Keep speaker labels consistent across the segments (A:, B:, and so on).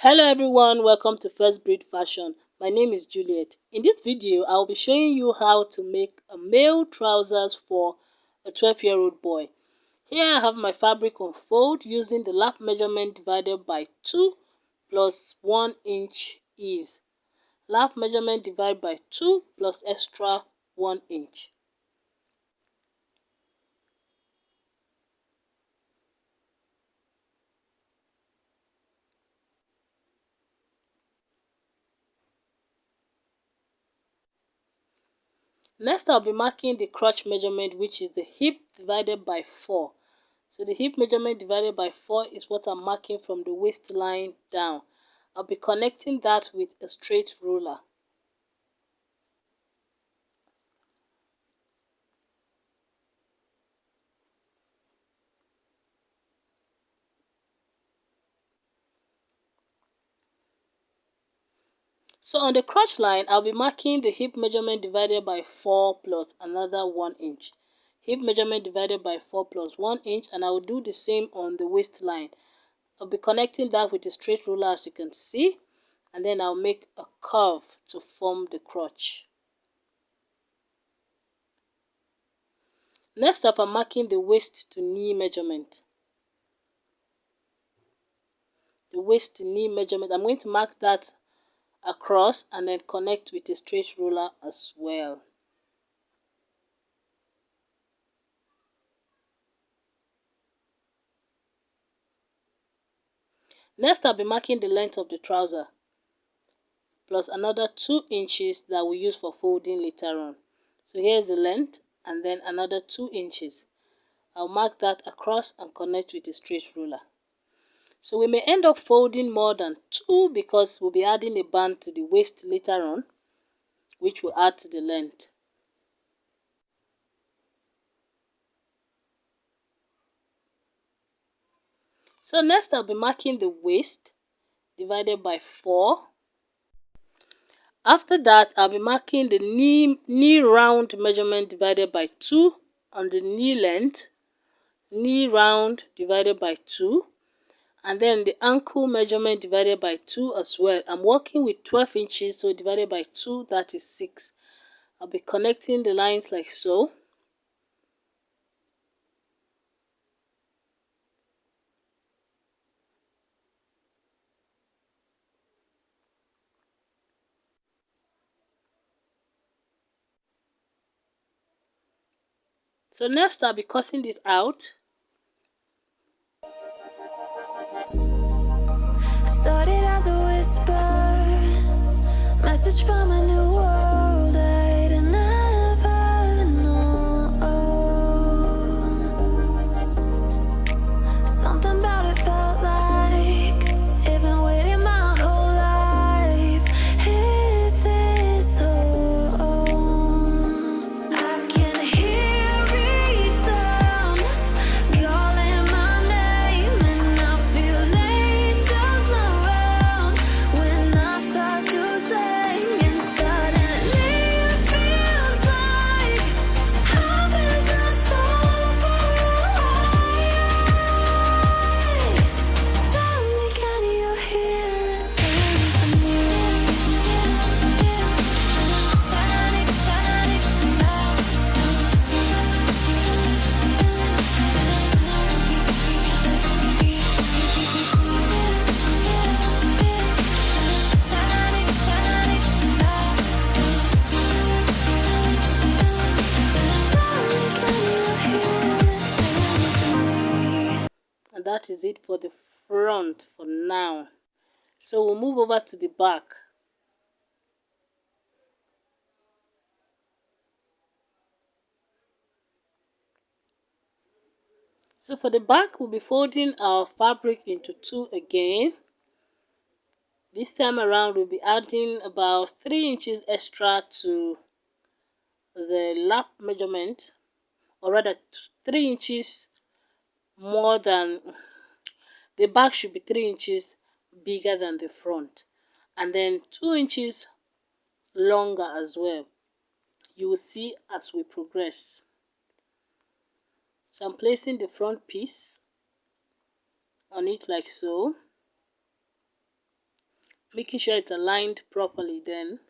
A: Hello everyone, welcome to First Breed Fashion. My name is Juliet. In this video, I'll be showing you how to make a male trousers for a 12-year-old boy. Here I have my fabric on fold using the lap measurement divided by 2 plus 1 inch ease. Lap measurement divided by 2 plus extra 1 inch. Next, I'll be marking the crotch measurement, which is the hip divided by 4. So the hip measurement divided by 4 is what I'm marking from the waistline down. I'll be connecting that with a straight ruler. So on the crotch line, I'll be marking the hip measurement divided by 4 plus another 1 inch. Hip measurement divided by 4 plus 1 inch, and I will do the same on the waistline. I'll be connecting that with a straight ruler, as you can see, and then I'll make a curve to form the crotch. Next up, I'm marking the waist to knee measurement. The waist to knee measurement, I'm going to mark that across and then connect with a straight ruler as well. Next, I'll be marking the length of the trouser plus another 2 inches that we'll use for folding later on. So here's the length and then another 2 inches. I'll mark that across and connect with a straight ruler. So we may end up folding more than 2 because we'll be adding a band to the waist later on, which will add to the length. So next, I'll be marking the waist divided by 4. After that, I'll be marking the knee round measurement divided by 2 on the knee length, knee round divided by 2, and then the ankle measurement divided by 2 as well. I'm working with 12 inches, so divided by 2, that is 6. I'll be connecting the lines like so. So next, I'll be cutting this out.
B: Started as a whisper, message from a new world I'd never known. Something about it felt like it'd been waiting my whole life. Is this home? I can hear each sound calling my name, and I feel angels around when I start to sing, and suddenly it feels like I'm in the soul for a while. Tell me, can you hear the symphony? Panic, panic,
A: And that is it for the front for now. So we'll move over to the back. So for the back, we'll be folding our fabric into 2 again. This time around, we'll be adding about 3 inches extra to the lap measurement, or rather 3 inches more than the back should be 3 inches bigger than the front, and then 2 inches longer as well. You will see as we progress. So I'm placing the front piece on it like so. making sure it's aligned properly. Then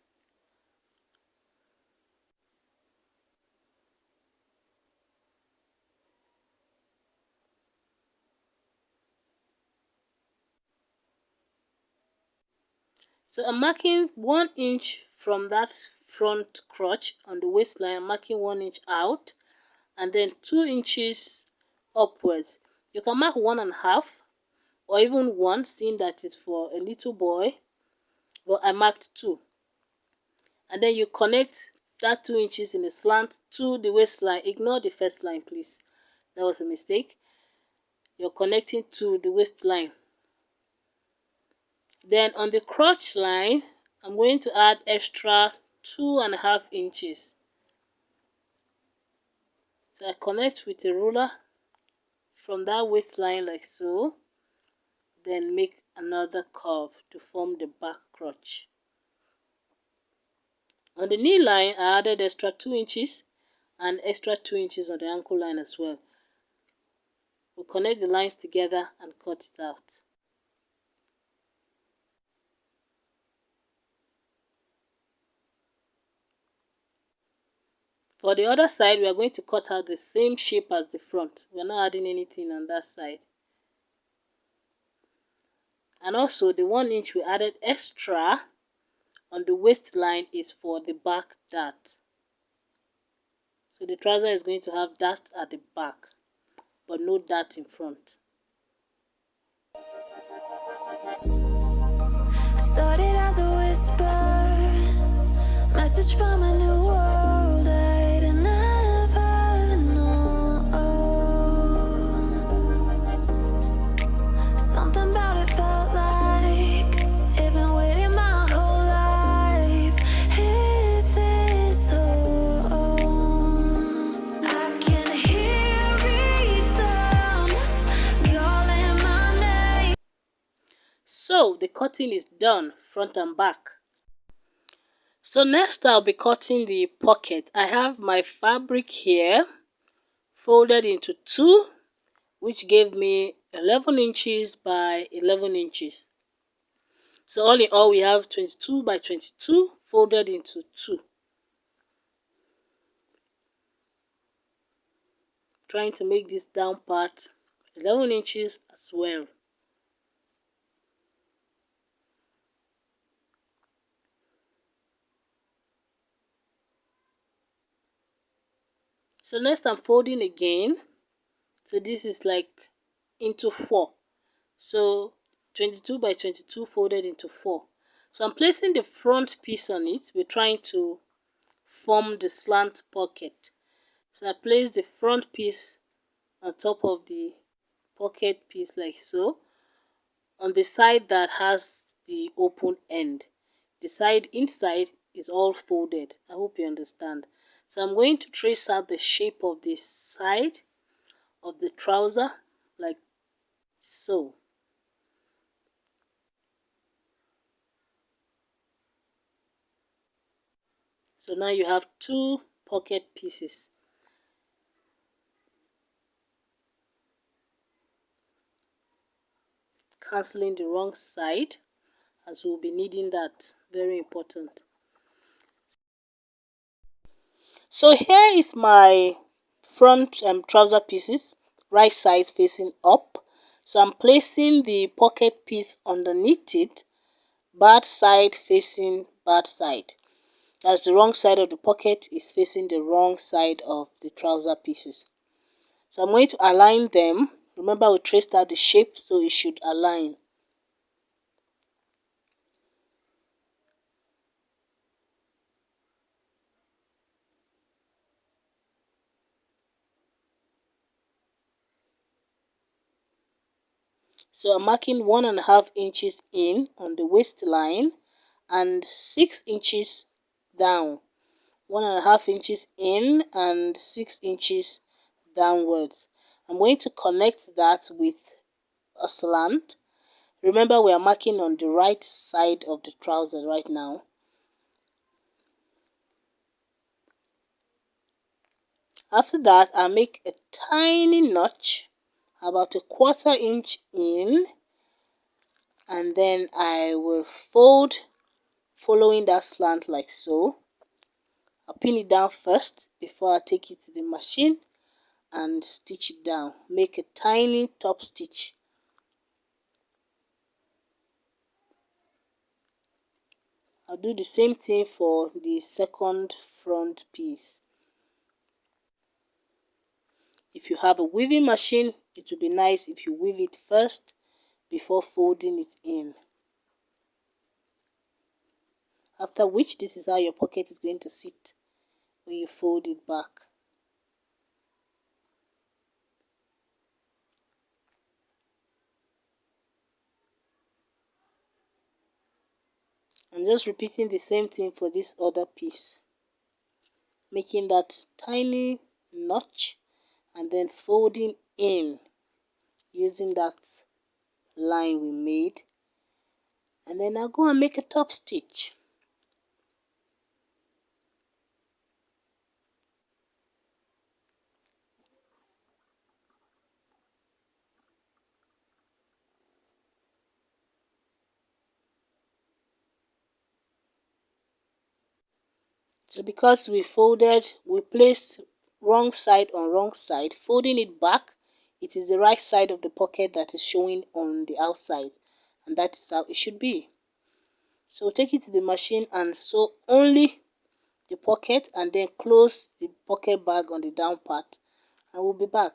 A: so I'm marking 1 inch from that front crotch on the waistline. I'm marking 1 inch out, and then 2 inches upwards. You can mark 1.5 or even 1, seeing that is for a little boy, but I marked 2. And then you connect that 2 inches in a slant to the waistline. Ignore the first line, please, that was a mistake. You're connecting to the waistline. Then on the crotch line, I'm going to add extra 2.5 inches. So I connect with a ruler from that waistline like so, then make another curve to form the back crotch. On the knee line, I added extra 2 inches and extra 2 inches on the ankle line as well. We'll connect the lines together and cut it out. For the other side, we are going to cut out the same shape as the front. We are not adding anything on that side. And also the 1 inch we added extra on the waistline is for the back dart. So the trouser is going to have dart at the back, but no dart in front.
B: Started as a whisper, message from a new world I'd never known. Something about it felt like it'd been waiting my whole life. Is this home? I can hear each sound calling my name.
A: So the cutting is done, front and back. So next I'll be cutting the pocket. I have my fabric here folded into 2, which gave me 11 inches by 11 inches. So all in all, we have 22 by 22 folded into 2. Trying to make this down part 11 inches as well. So next I'm folding again. So this is like into 4. So 22 by 22 folded into 4. So I'm placing the front piece on it. We're trying to form the slant pocket. So I place the front piece on top of the pocket piece like so, on the side that has the open end. The side inside is all folded. I hope you understand. So I'm going to trace out the shape of the side of the trouser like so. So now you have 2 pocket pieces. Cancelling the wrong side, as we'll be needing that. Very important. So here is my front trouser pieces, right sides facing up. So I'm placing the pocket piece underneath it, bad side facing bad side. That's the wrong side of the pocket is facing the wrong side of the trouser pieces. So I'm going to align them. Remember, we traced out the shape, so it should align. So I'm marking 1.5 inches in on the waistline and 6 inches down. 1.5 inches in and 6 inches downwards. I'm going to connect that with a slant. Remember, we are marking on the right side of the trouser right now. After that, I make a tiny notch about 1/4 inch in and then I will fold following that slant like so. I'll pin it down first before I take it to the machine and stitch it down. Make a tiny top stitch. I'll do the same thing for the second front piece. If you have a weaving machine, it would be nice if you weave it first before folding it in. After which, this is how your pocket is going to sit when you fold it back. I'm just repeating the same thing for this other piece, making that tiny notch and then folding in using that line we made, and then I'll go and make a top stitch. So because we placed wrong side on wrong side, folding it back, it is the right side of the pocket that is showing on the outside, and that is how it should be. So take it to the machine and sew only the pocket and then close the pocket bag on the down part, and we'll be back.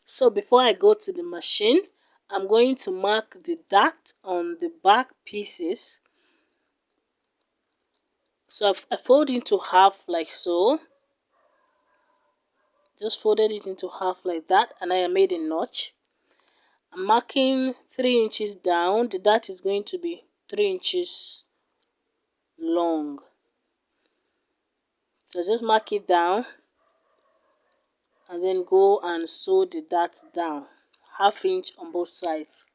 A: So before I go to the machine, I'm going to mark the dart on the back pieces. So I fold into half like so. Just folded it into half like that, and I made a notch. I'm marking 3 inches down. The dart is going to be 3 inches long. So just mark it down and then go and sew the dart down, 1/2 inch on both sides.